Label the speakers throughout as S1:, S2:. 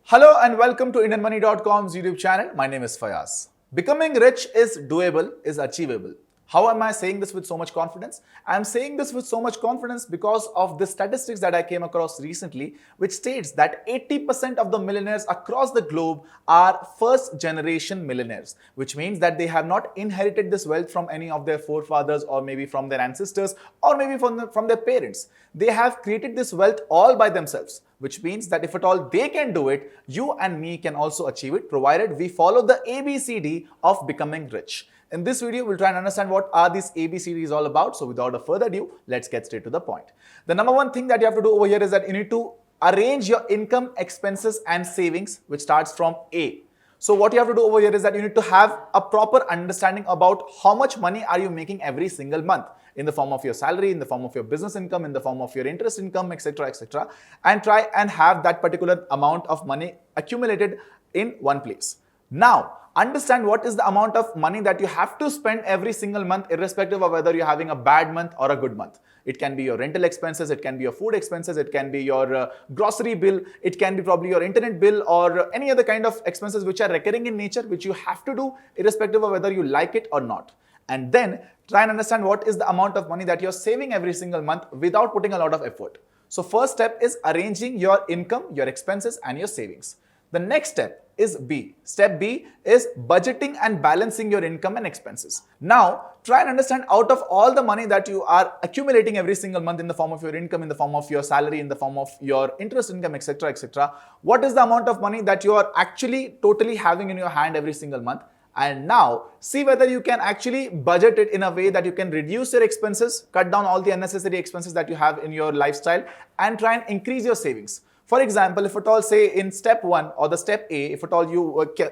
S1: Hello and welcome to IndianMoney.com's YouTube channel. My name is Fayaz. Becoming rich is doable, is achievable. How am I saying this with so much confidence? I am saying this with so much confidence because of the statistics that I came across recently, which states that 80% of the millionaires across the globe are first generation millionaires, which means that they have not inherited this wealth from any of their forefathers or maybe from their ancestors or maybe from their parents. They have created this wealth all by themselves, which means that if at all they can do it, you and me can also achieve it, provided we follow the ABCD of becoming rich. In this video, we'll try and understand what are these ABCDs all about. So without a further ado, let's get straight to the point. The number one thing that you have to do over here is that you need to arrange your income, expenses and savings, which starts from A. So what you have to do over here is that you need to have a proper understanding about how much money are you making every single month in the form of your salary, in the form of your business income, in the form of your interest income, etc., and try and have that particular amount of money accumulated in one place. Now, understand what is the amount of money that you have to spend every single month, irrespective of whether you're having a bad month or a good month. It can be your rental expenses, it can be your food expenses, it can be your grocery bill, it can be probably your internet bill or any other kind of expenses which are recurring in nature, which you have to do irrespective of whether you like it or not. And then try and understand what is the amount of money that you're saving every single month without putting a lot of effort. So first step is arranging your income, your expenses and your savings. The next step is B. Step B is budgeting and balancing your income and expenses. Now, try and understand out of all the money that you are accumulating every single month in the form of your income, in the form of your salary, in the form of your interest income, etc., what is the amount of money that you are actually totally having in your hand every single month? And now, see whether you can actually budget it in a way that you can reduce your expenses, cut down all the unnecessary expenses that you have in your lifestyle, and try and increase your savings. For example, if at all say in step 1 or the step A, if at all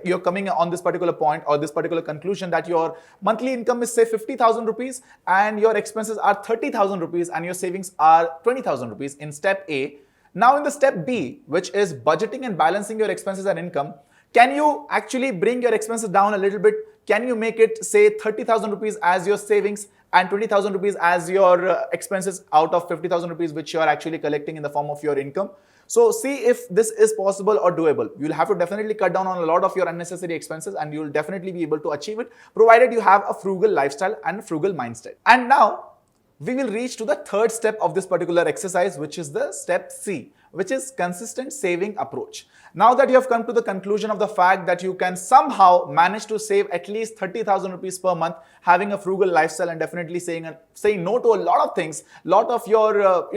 S1: you're coming on this particular point or this particular conclusion that your monthly income is say 50,000 rupees and your expenses are 30,000 rupees and your savings are 20,000 rupees in step A. Now in the step B, which is budgeting and balancing your expenses and income, can you actually bring your expenses down a little bit? Can you make it say 30,000 rupees as your savings and 20,000 rupees as your expenses out of 50,000 rupees which you are actually collecting in the form of your income? So see if this is possible or doable. You'll have to definitely cut down on a lot of your unnecessary expenses and you'll definitely be able to achieve it, provided you have a frugal lifestyle and a frugal mindset. And now we will reach to the third step of this particular exercise, which is the step C, which is consistent saving approach. Now that you have come to the conclusion of the fact that you can somehow manage to save at least 30,000 rupees per month, having a frugal lifestyle and definitely saying no to a lot of things, lot of your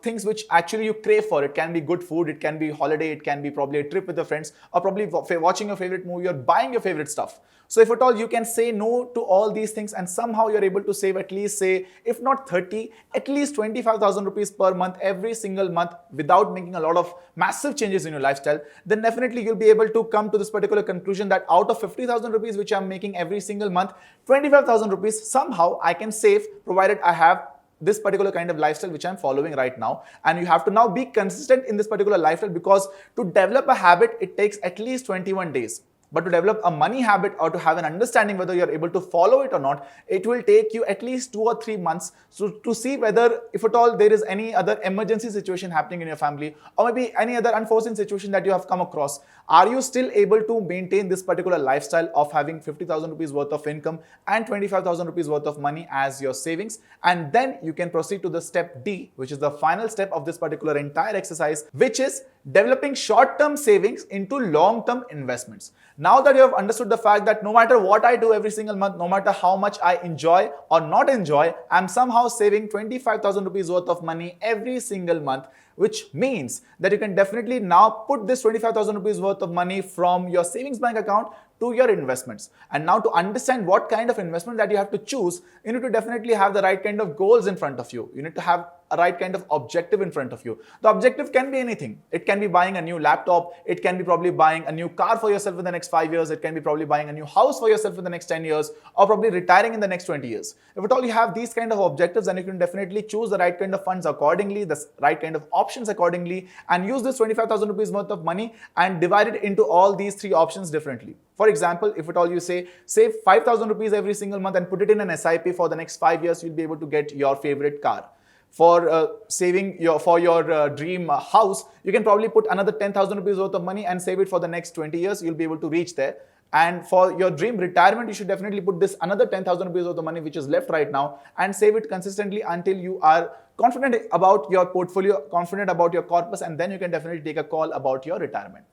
S1: things which actually you crave for. It can be good food, it can be holiday, it can be probably a trip with your friends, or probably watching your favorite movie or buying your favorite stuff. So if at all you can say no to all these things and somehow you're able to save at least say, if not 30, at least 25,000 rupees per month every single month without making a lot of massive changes in your lifestyle, then definitely you'll be able to come to this particular conclusion that out of 50,000 rupees which I'm making every single month, 25,000 rupees somehow I can save, provided I have this particular kind of lifestyle which I'm following right now. And you have to now be consistent in this particular lifestyle, because to develop a habit, it takes at least 21 days. But to develop a money habit or to have an understanding whether you're able to follow it or not, it will take you at least 2 or 3 months to see whether, if at all, there is any other emergency situation happening in your family or maybe any other unforeseen situation that you have come across. Are you still able to maintain this particular lifestyle of having 50,000 rupees worth of income and 25,000 rupees worth of money as your savings? And then you can proceed to the step D, which is the final step of this particular entire exercise, which is developing short-term savings into long-term investments. Now that you have understood the fact that no matter what I do every single month, no matter how much I enjoy or not enjoy, I'm somehow saving 25,000 rupees worth of money every single month, which means that you can definitely now put this 25,000 rupees worth of money from your savings bank account to your investments. And now to understand what kind of investment that you have to choose, you need to definitely have the right kind of goals in front of you. You need to have a right kind of objective in front of you. The objective can be anything. It can be buying a new laptop. It can be probably buying a new car for yourself in the next 5 years. It can be probably buying a new house for yourself in the next 10 years, or probably retiring in the next 20 years. If at all you have these kind of objectives, then you can definitely choose the right kind of funds accordingly, the right kind of options accordingly, and use this 25,000 rupees worth of money and divide it into all these 3 options differently. For example, if at all you say, save 5,000 rupees every single month and put it in an SIP for the next 5 years, you'll be able to get your favorite car. for saving for your dream house, you can probably put another 10,000 rupees worth of money and save it for the next 20 years. You'll be able to reach there. And for your dream retirement, you should definitely put this another 10,000 rupees of the money which is left right now and save it consistently until you are confident about your portfolio, confident about your corpus, and then you can definitely take a call about your retirement.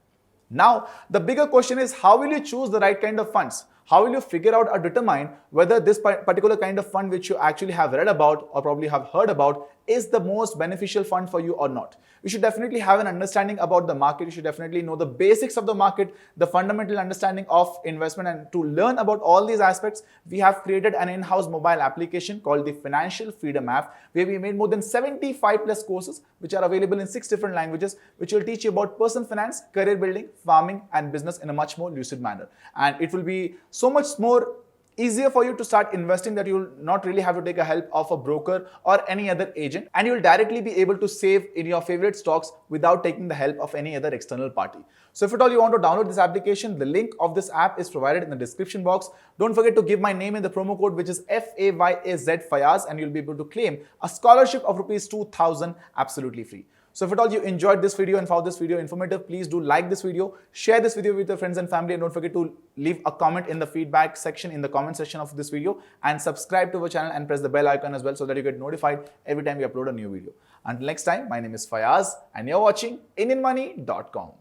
S1: Now, the bigger question is, how will you choose the right kind of funds? How will you figure out or determine whether this particular kind of fund which you actually have read about or probably have heard about is the most beneficial fund for you or not? You should definitely have an understanding about the market. You should definitely know the basics of the market, the fundamental understanding of investment. And to learn about all these aspects, we have created an in-house mobile application called the Financial Freedom app, where we made more than 75 plus courses which are available in 6 different languages, which will teach you about personal finance, career building, farming, and business in a much more lucid manner. And it will be so much more easier for you to start investing that you will not really have to take a help of a broker or any other agent, and you will directly be able to save in your favorite stocks without taking the help of any other external party. So if at all you want to download this application, the link of this app is provided in the description box. Don't forget to give my name in the promo code, which is FAYAZ Fayaz, and you'll be able to claim a scholarship of rupees 2,000 absolutely free. So if at all you enjoyed this video and found this video informative, please do like this video, share this video with your friends and family, and don't forget to leave a comment in the feedback section, in the comment section of this video, and subscribe to our channel and press the bell icon as well so that you get notified every time we upload a new video. Until next time, my name is Fayaz and you're watching IndianMoney.com.